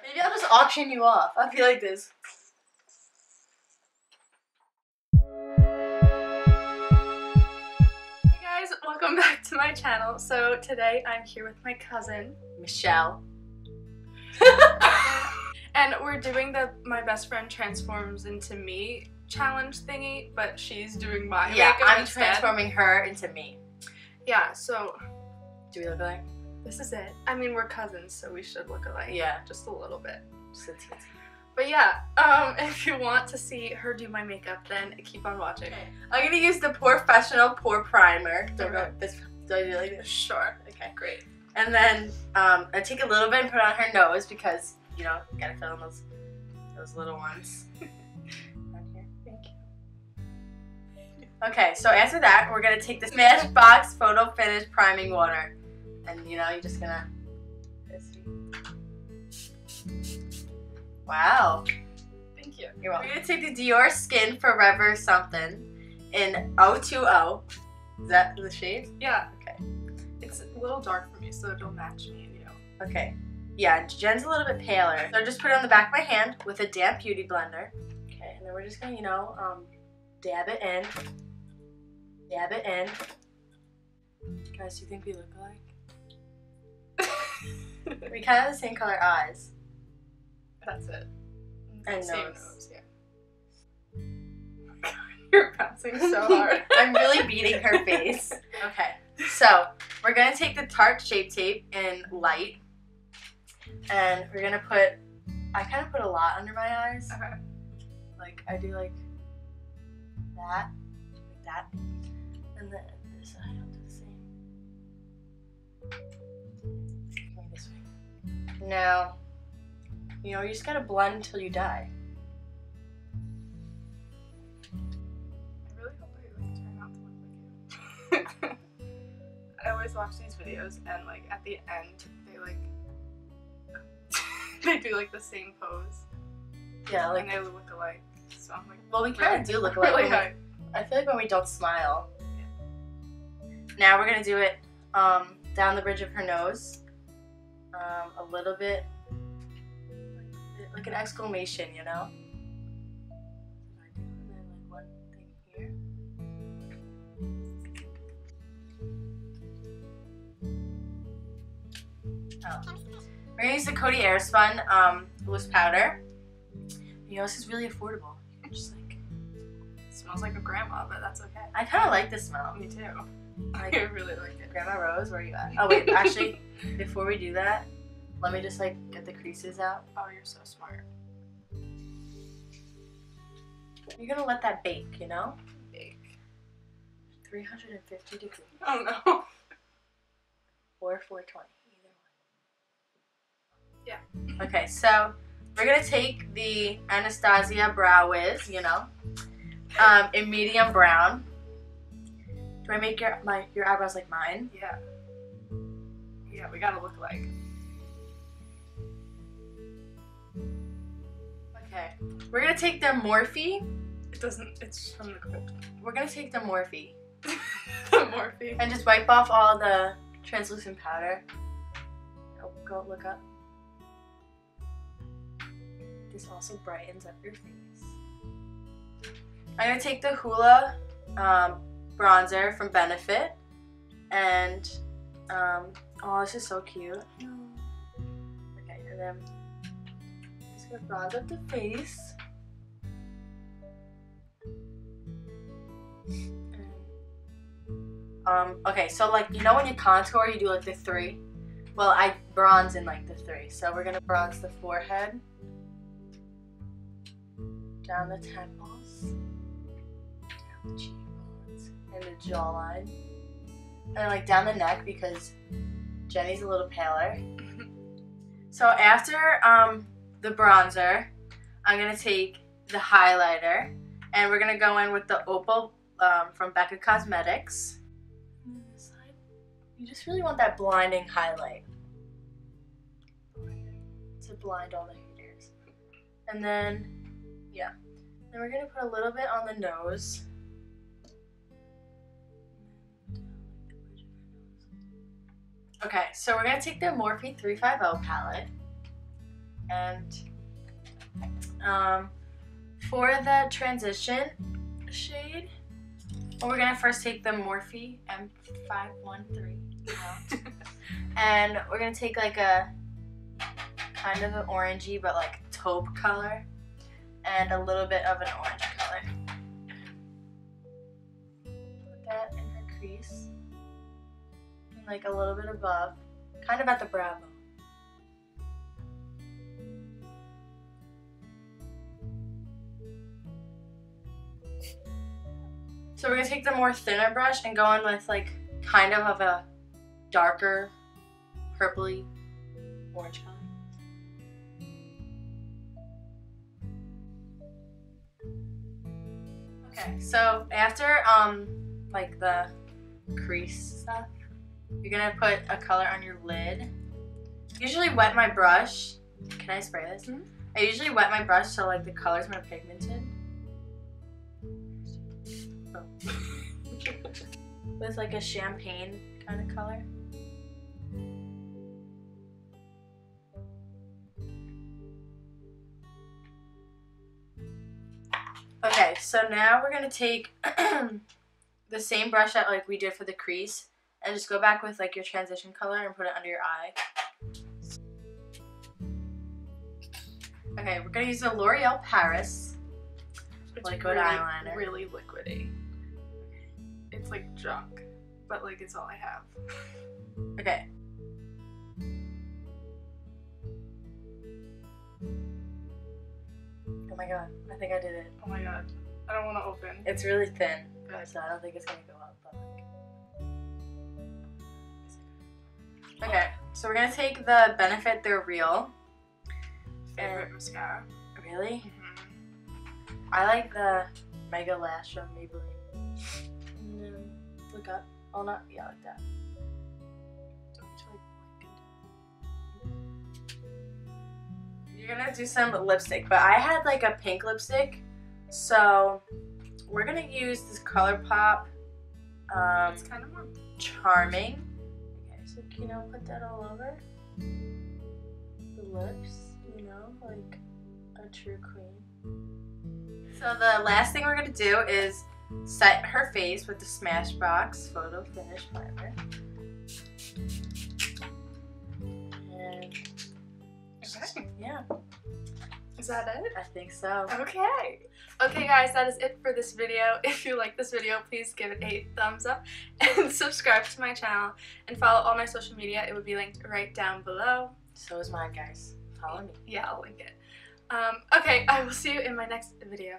Maybe I'll just auction you off. I feel like this. Hey guys, welcome back to my channel. So today I'm here with my cousin, Michelle. and we're doing the My Best Friend Transforms Into Me challenge thingy, but she's doing my makeup I'm instead. transforming her into me. Yeah, so Do we look alike? this is it. I mean, we're cousins, so we should look alike. Yeah. Just a little bit. Just a teensy. But yeah, if you want to see her do my makeup, then keep on watching. Okay. I'm gonna use the Professional Pore Primer. Do I do like this? Sure. Okay, great. And then I take a little bit and put it on her nose because, you know, you gotta fill in those little ones. On here. Thank you. Okay, so after that, we're gonna take the Smashbox Photo Finish Priming Water. And, you know, you're just gonna... Wow. Thank you. You're welcome. We're gonna take the Dior Skin Forever something in 020. Is that the shade? Yeah. Okay. It's a little dark for me, so don't match me and you. Okay. Yeah, Jen's a little bit paler. So just put it on the back of my hand with a damp beauty blender. Okay, and then we're just gonna, you know, dab it in. Dab it in. Guys, do you think we look alike? We kind of have the same color eyes. That's it. And Same nose. Yeah. You're bouncing so hard. I'm really beating her face. Okay, so we're gonna take the Tarte Shape Tape in light, and we're gonna put, I kind of put a lot under my eyes. Okay. Like, I do like that, and then this side I'll do the same. Going this way. Now, you know, you just gotta blend until you die. I really hope I like turn out to look like you. I always watch these videos and like at the end they like they do like the same pose. Yeah, like, and they look alike. So I'm like, well, we kind of do look alike. really high. I feel like when we don't smile. Now we're gonna do it down the bridge of her nose, a little bit, like an exclamation, you know. And then like one thing here. Oh. We're gonna use the Coty Airspun loose powder. You know, this is really affordable. You can just like. It smells like a grandma, but that's okay. I kind of like the smell. Me too. Like, I really like it. Grandma Rose, where are you at? Oh wait, actually, before we do that, let me just like get the creases out. Oh, you're so smart. You're gonna let that bake, you know? Bake. 350 degrees. Oh no. Or 420, either one. Yeah. Okay, so we're gonna take the Anastasia Brow Wiz, you know, in medium brown. Do I make your eyebrows like mine? Yeah. Yeah, we gotta look alike. Okay. We're gonna take the Morphe. It doesn't, it's from the clip. We're gonna take the Morphe The Morphe. and just wipe off all the translucent powder. Oh, go look up. This also brightens up your face. I'm gonna take the Hoola bronzer from Benefit, and oh, this is so cute. Okay, and then just gonna bronze up the face. Okay, so like, you know when you contour, you do like the 3? Well, I bronze in like the 3. So we're gonna bronze the forehead, down the temples, down the cheekbones, and the jawline, and then like down the neck because Jenny's a little paler. So after the bronzer, I'm gonna take the highlighter, and we're gonna go in with the Opal from Becca Cosmetics. You just really want that blinding highlight to blind all the haters. And then, yeah. Then we're gonna put a little bit on the nose. Okay, so we're gonna take the Morphe 350 palette. And for the transition shade, we're gonna first take the Morphe M513 and we're gonna take like a kind of an orangey but like taupe color and a little bit of an orange color. Put that in her crease and like a little bit above, kind of at the brow bone. So we're gonna take the more thinner brush and go in with like kind of a darker purpley orange color. Okay, so after like the crease stuff, you're gonna put a color on your lid. Usually wet my brush. Can I spray this? Mm-hmm. I usually wet my brush so like the color's more pigmented. With like a champagne kind of color. Okay, so now we're gonna take the same brush that like we did for the crease and just go back with like your transition color and put it under your eye. Okay, we're gonna use the L'Oreal Paris liquid eyeliner. Really liquidy. It's like junk, but like it's all I have. Okay. Oh my god, I think I did it. Oh my god, I don't want to open. It's really thin, so I don't think it's gonna go up. But like... Okay, so we're gonna take the Benefit They're Real. Favorite mascara. Really? Mm-hmm. I like the Mega Lash from Maybelline. And then look up. Oh, not yeah, like that. You're gonna do some lipstick, but I had like a pink lipstick, so we're gonna use this ColourPop. It's kind of more Charming. Okay, so you know, put that all over the lips. You know, like a true queen. So the last thing we're gonna do is set her face with the Smashbox Photo Finish Primer. And okay. Yeah. Is that it? I think so. Okay. Okay guys, that is it for this video. If you like this video, please give it a thumbs up and subscribe to my channel and follow all my social media. It would be linked right down below. So is mine, guys. Follow me. Yeah, I'll link it. Okay, I will see you in my next video.